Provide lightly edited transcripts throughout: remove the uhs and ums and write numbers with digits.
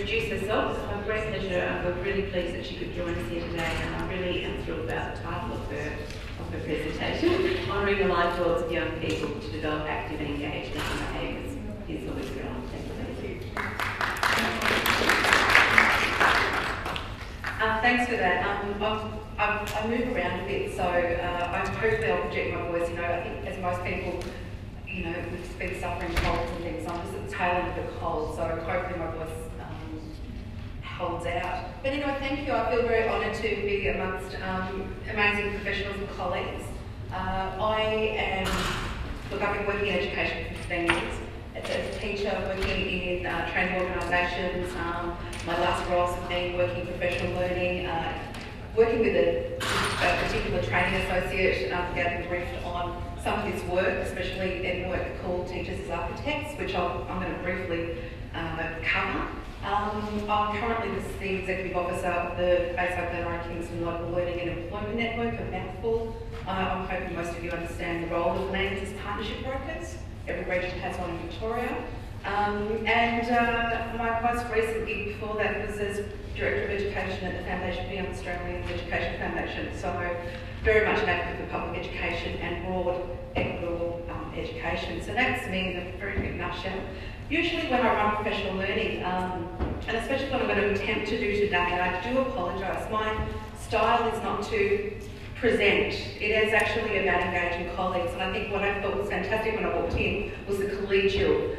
introduce herself. It's my great pleasure. We're really pleased that she could join us here today, and I really am thrilled about the title of her presentation, Honouring the Life Worlds of Young People to Develop Active and Engaged Living Behaviours. Here's Louisa Ellum. Thank you. Thanks for that. I move around a bit, so hopefully I'll project my voice. I think as most people, we've been suffering colds and things, so I'm just at the tail end of the cold, so hopefully my voice holds out. But anyway, thank you. I feel very honoured to be amongst amazing professionals and colleagues. I've been working in education for 15 years. As a teacher, working in training organisations. My last roles have been working in professional learning, working with a particular training associate, getting briefed on some of his work, especially in work called Teachers as Architects, which I'm going to briefly cover. I'm currently the Executive Officer of the ASO Kingston Local Learning and Employment Network, a mouthful. I'm hoping most of you understand the role of names as partnership brokers. Every region has one in Victoria. My most recent gig before that was as Director of Education at the Foundation Beyond Australian Education Foundation. So very much an advocate for public education and broad equitable education. So that's me in a very big nutshell. Usually when I run professional learning, and especially what I'm going to attempt to do today, and I do apologise, my style is not to present. It is actually about engaging colleagues, and I think what I thought was fantastic when I walked in was the collegial,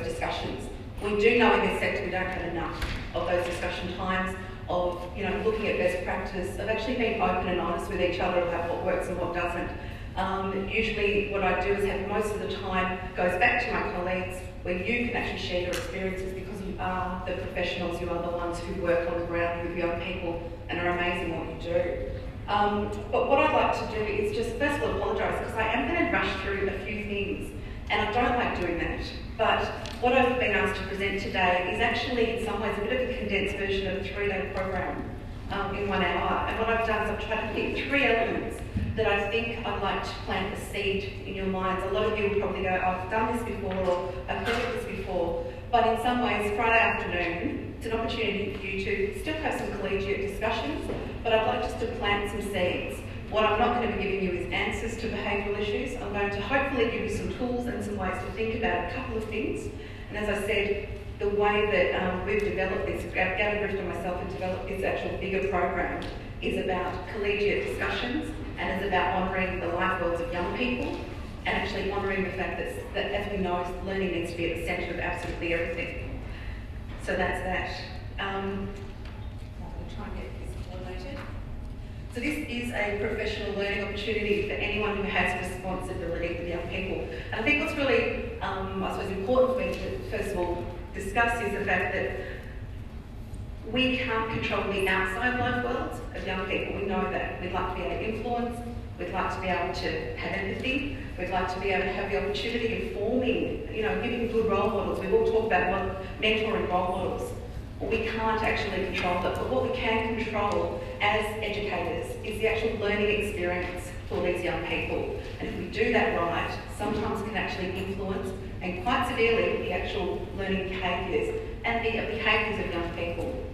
discussions. We do know in this sector we don't have enough of those discussion times, of looking at best practice, of actually being open and honest with each other about what works and what doesn't. Usually what I do is have most of the time goes back to my colleagues where you can actually share your experiences because you are the professionals, you are the ones who work on the ground with young people and are amazing what you do. But what I'd like to do is just first of all apologise because I am going to rush through a few things and I don't like doing that. But what I've been asked to present today is actually in some ways a bit of a condensed version of a 3-day program in 1 hour. And what I've done is I've tried to pick 3 elements that I think I'd like to plant a seed in your minds. A lot of you will probably go, I've done this before or I've heard of this before. But in some ways, Friday afternoon, it's an opportunity for you to still have some collegiate discussions, but I'd like just to plant some seeds. What I'm not going to be giving you is answers to behavioural issues. I'm going to hopefully give you some tools and some ways to think about a couple of things. And as I said, the way that we've developed this, Gavin Griffith and myself have developed this actual bigger program is about collegiate discussions and is about honouring the life worlds of young people and actually honouring the fact that as we know, learning needs to be at the centre of absolutely everything. So that's that. I'm going to try and get this coordinated. So this is a professional learning opportunity for anyone who has responsibility with young people. And I think what's really, important for me to first of all discuss is the fact that we can't control the outside life worlds of young people. We know that. We'd like to be able to influence, we'd like to be able to have empathy, we'd like to be able to have the opportunity of forming, giving good role models. We've all talked about mentoring role models. We can't actually control that, but what we can control as educators is the actual learning experience for these young people. And if we do that right, sometimes can actually influence, and quite severely, the actual learning behaviours and the behaviours of young people.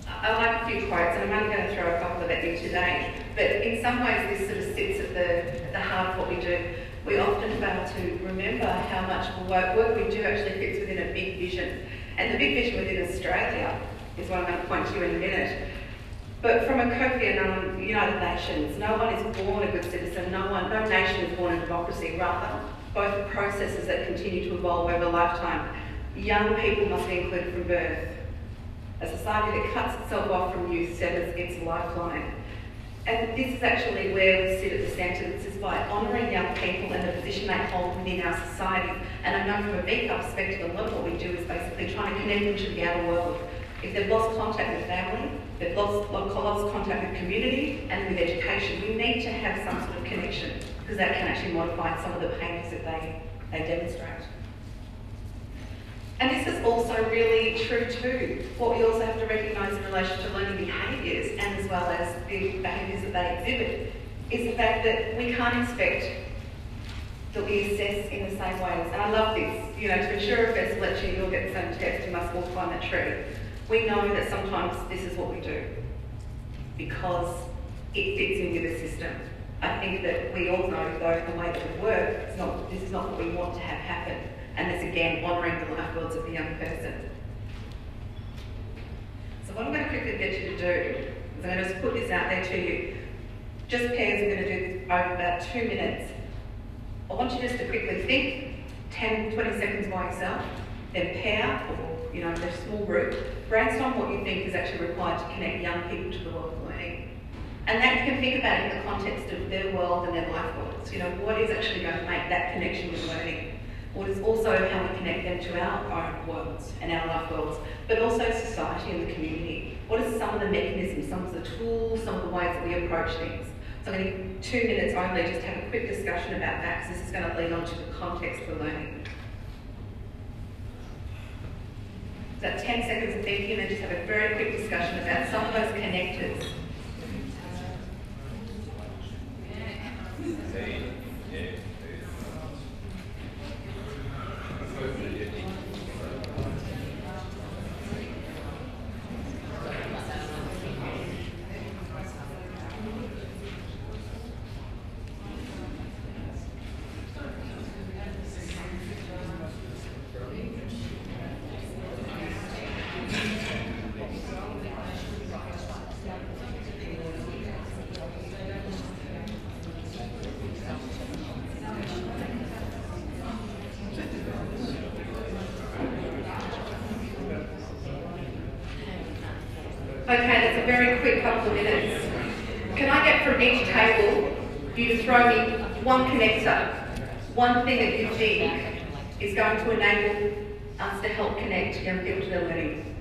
I like a few quotes, and I'm only going to throw a couple of at you today, but in some ways this sort of sits at the heart of what we do. We often fail to remember how much work we do actually fits within a big vision. And the big vision within Australia is what I'm going to point to in a minute. But from a Kofi Annan United Nations, no one is born a good citizen, no nation is born a democracy, rather, both processes that continue to evolve over a lifetime. Young people must be included from birth. A society that cuts itself off from youth severs its lifeline. And this is actually where we sit at the centre. This is by honouring young people and the position they hold within our society. And I know from a VCAR perspective, a lot of what we do is basically trying to connect them to the outer world. If they've lost contact with family, they've lost contact with community and with education, we need to have some sort of connection because that can actually modify some of the behaviours that they demonstrate. And this is also really true too. What we also have to recognise in relation to learning behaviours and as well as the behaviours that they exhibit is the fact that we can't expect that we assess in the same ways. And I love this, you know, to ensure a festival actually you'll get the same test, you must all climb that tree. We know that sometimes this is what we do because it fits in with the system. I think that we all know, though, the way that we work, this is not what we want to have happen. And that's, again, honouring the life worlds of the young person. So what I'm going to quickly get you to do is I'm going to just put this out there to you. Just pairs, I'm going to do this over about 2 minutes. I want you just to quickly think, 10, 20 seconds by yourself, then pair, or, you know, in a small group, brainstorm what you think is actually required to connect young people to the world of learning. And that you can think about it in the context of their world and their life worlds. You know, what is actually going to make that connection with learning? What is also how we connect them to our own worlds and our life worlds, but also society and the community. What are some of the mechanisms, some of the tools, some of the ways that we approach things? So I'm going to need 2 minutes only just to have a quick discussion about that, because this is going to lead on to the context for learning. So 10 seconds of thinking and then just have a very quick discussion about some of those connectors. Okay, that's a very quick couple of minutes. Can I get from each table you to throw me one connector, one thing that you think is going to enable us to help connect young people to their learning?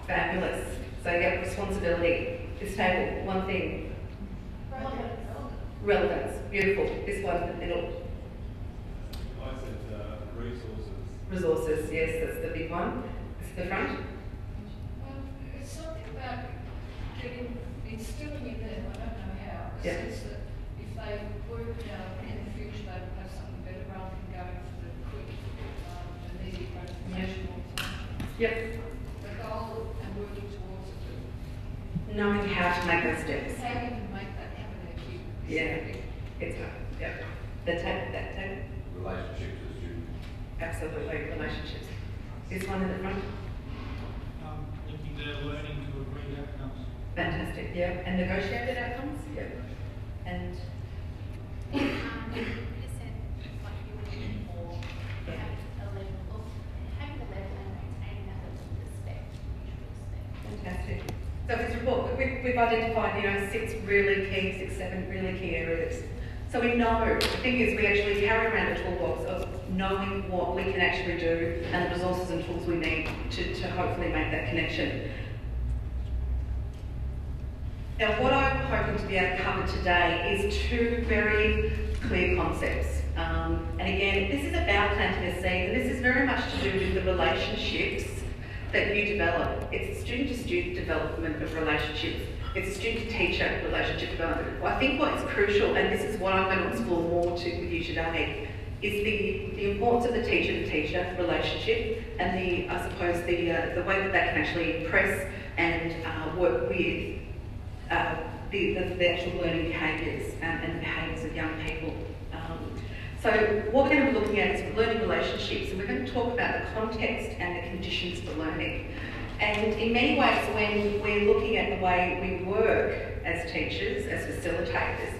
Fabulous. So you get responsibility. This table, one thing. Relevance. Beautiful. This one in the middle. I said resources. Resources, yes, that's the big one. It's the front. It's something about instilling in them, I don't know how. Yeah. It's that if they work in the future, they will have something better rather than going for the quick, immediate gratification all the time. Yep. The goal and working towards it. Knowing how to make those steps. How you can make that happen if you... Yeah, it's hard. Yep. That table. Relationship to the student. Absolutely, relationships. This one in the front. Looking at learning to agreed outcomes. Fantastic, yeah. And negotiated outcomes? Yeah. And You just said like you were looking for having a level and maintaining that level of respect, mutual respect. fantastic. So this report, we've identified, you know, 7 really key areas. So we know, the thing is, we actually carry around a toolbox of knowing what we can actually do and the resources and tools we need to hopefully make that connection. Now, what I'm hoping to be able to cover today is 2 very clear concepts. And again, this is about planting a seed, and this is very much to do with the relationships that you develop. It's student-to-student development of relationships. It's student-to-teacher relationship development. Well, I think what's crucial, and this is what I'm going to explore more with you today, is the importance of the teacher-to-teacher relationship and the way that can actually impress and work with the actual learning behaviours and behaviours of young people. So what we're going to be looking at is learning relationships, and we're going to talk about the context and the conditions for learning. And in many ways, when we're looking at the way we work as teachers, as facilitators,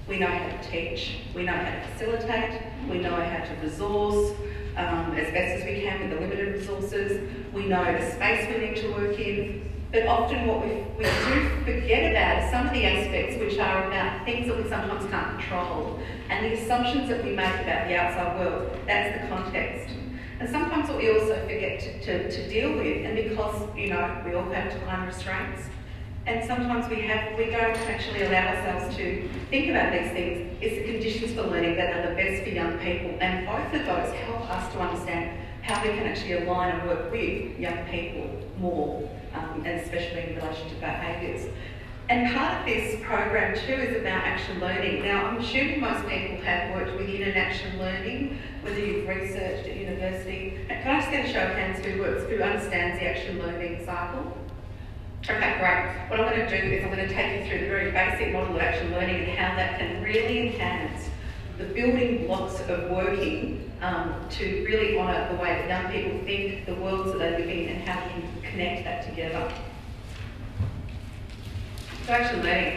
we know how to teach, we know how to facilitate, we know how to resource as best as we can with the limited resources, we know the space we need to work in, but often what we do forget about is some of the aspects which are about things that we sometimes can't control, and the assumptions that we make about the outside world. That's the context. And sometimes what we also forget to deal with, and because, you know, we all have time restraints, and sometimes we don't actually allow ourselves to think about these things, is the conditions for learning that are the best for young people. And both of those help us to understand how we can actually align and work with young people more, and especially in relation to behaviours. And part of this program too is about action learning. Now, I'm assuming most people have worked within an action learning, whether you've researched at university. Can I just get a show of hands who understands the action learning cycle? Okay, great. What I'm going to do is I'm going to take you through the very basic model of action learning and how that can really enhance the building blocks of working to really honour the way that young people think, the worlds that they live in, and how we can connect that together. So action learning.